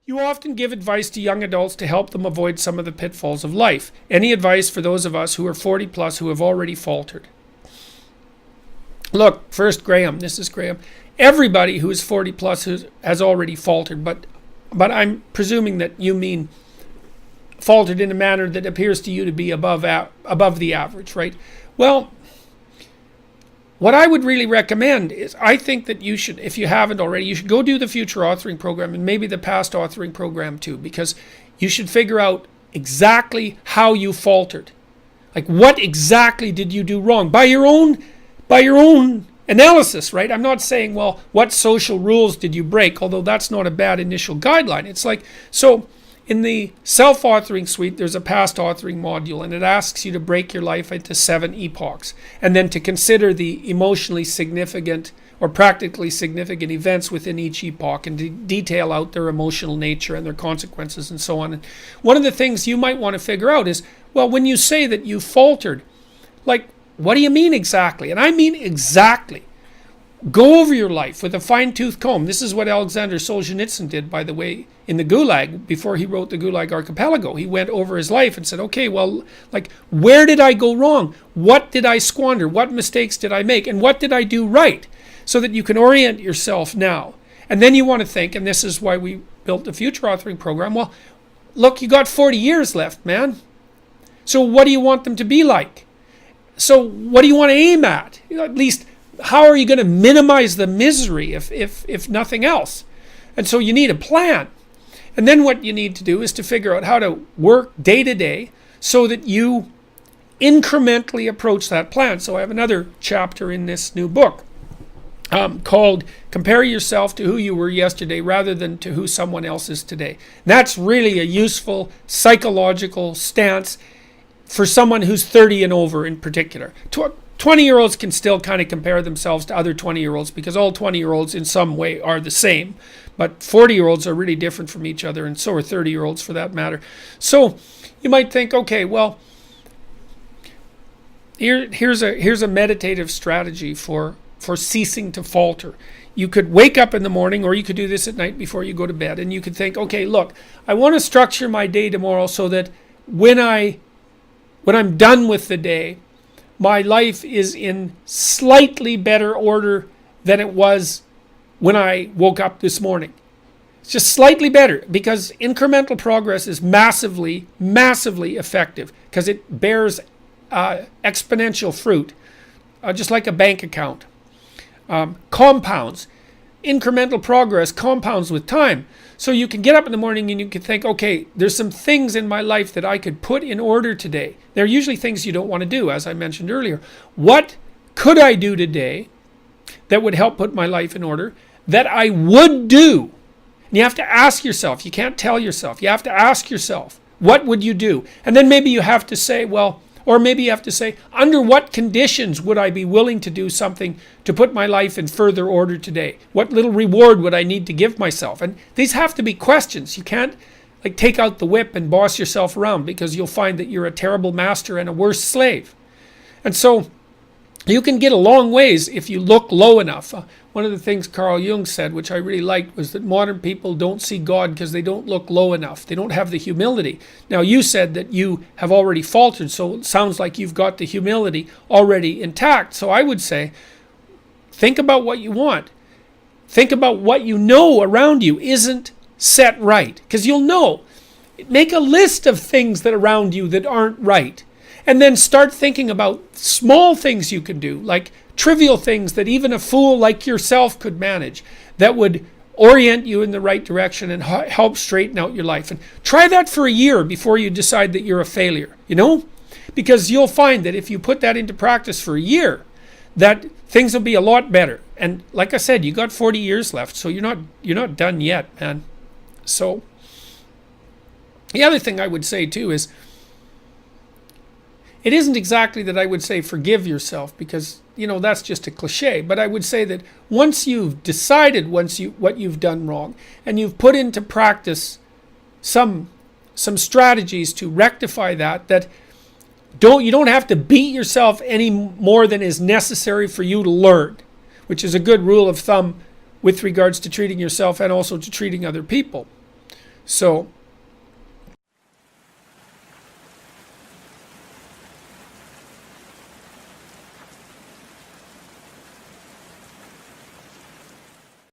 You often give advice to young adults to help them avoid some of the pitfalls of life. Any advice for those of us who are 40 plus who have already faltered? Look, first Graham, this is Graham. Everybody who is 40 plus has already faltered, but I'm presuming that you mean faltered in a manner that appears to you to be above the average, right? Well, what I would really recommend is, I think that you should, if you haven't already, you should go do the future authoring program and maybe the past authoring program too, because you should figure out exactly how you faltered. Like, what exactly did you do wrong by your own analysis, right? I'm not saying, well, what social rules did you break? Although that's not a bad initial guideline. It's like, so in the self-authoring suite, there's a past authoring module, and it asks you to break your life into 7 epochs, and then to consider the emotionally significant or practically significant events within each epoch, and to detail out their emotional nature and their consequences and so on. And one of the things you might want to figure out is, well, when you say that you faltered, like, what do you mean exactly? And I mean exactly. Go over your life with a fine-tooth comb. This is what Alexander Solzhenitsyn did, by the way, in the Gulag, before he wrote the Gulag Archipelago. He went over his life and said, okay, well, like, where did I go wrong? What did I squander? What mistakes did I make? And what did I do right? So that you can orient yourself now. And then you want to think, and this is why we built the future authoring program, well, look, you got 40 years left, man. So what do you want them to be like? So what do you want to aim at? At least, how are you going to minimize the misery if nothing else? And so you need a plan. And then what you need to do is to figure out how to work day to day so that you incrementally approach that plan. So I have another chapter in this new book called Compare Yourself to Who You Were Yesterday Rather Than to Who Someone Else Is Today. That's really a useful psychological stance for someone who's 30 and over in particular. 20-year-olds can still kind of compare themselves to other 20-year-olds because all 20-year-olds in some way are the same. But 40-year-olds are really different from each other, and so are 30-year-olds for that matter. So you might think, okay, well, here's a meditative strategy for ceasing to falter. You could wake up in the morning, or you could do this at night before you go to bed, and you could think, okay, look, I want to structure my day tomorrow so that when I'm done with the day, my life is in slightly better order than it was when I woke up this morning. It's just slightly better, because incremental progress is massively, massively effective, because it bears exponential fruit, just like a bank account. Compounds. Incremental progress compounds with time. So you can get up in the morning and you can think, okay, there's some things in my life that I could put in order today. They're usually things you don't want to do, as I mentioned earlier. What could I do today that would help put my life in order that I would do? And you have to ask yourself. You can't tell yourself. You have to ask yourself, what would you do? And then maybe you have to say, well, or maybe you have to say, under what conditions would I be willing to do something to put my life in further order today? What little reward would I need to give myself? And these have to be questions. You can't like take out the whip and boss yourself around, because you'll find that you're a terrible master and a worse slave. And so you can get a long ways if you look low enough. One of the things Carl Jung said, which I really liked, was that modern people don't see God because they don't look low enough. They don't have the humility. Now, you said that you have already faltered, so it sounds like you've got the humility already intact. So I would say, think about what you want. Think about what you know around you isn't set right, because you'll know. Make a list of things that around you that aren't right. And then start thinking about small things you can do, like trivial things that even a fool like yourself could manage, that would orient you in the right direction and help straighten out your life. And try that for a year before you decide that you're a failure, because you'll find that if you put that into practice for a year, that things will be a lot better. And like I said, you got 40 years left, so you're not done yet, man. So the other thing I would say too is, it isn't exactly that I would say forgive yourself, because, that's just a cliche. But I would say that once you've decided what you've done wrong, and you've put into practice some strategies to rectify that you don't have to beat yourself any more than is necessary for you to learn, which is a good rule of thumb with regards to treating yourself and also to treating other people. So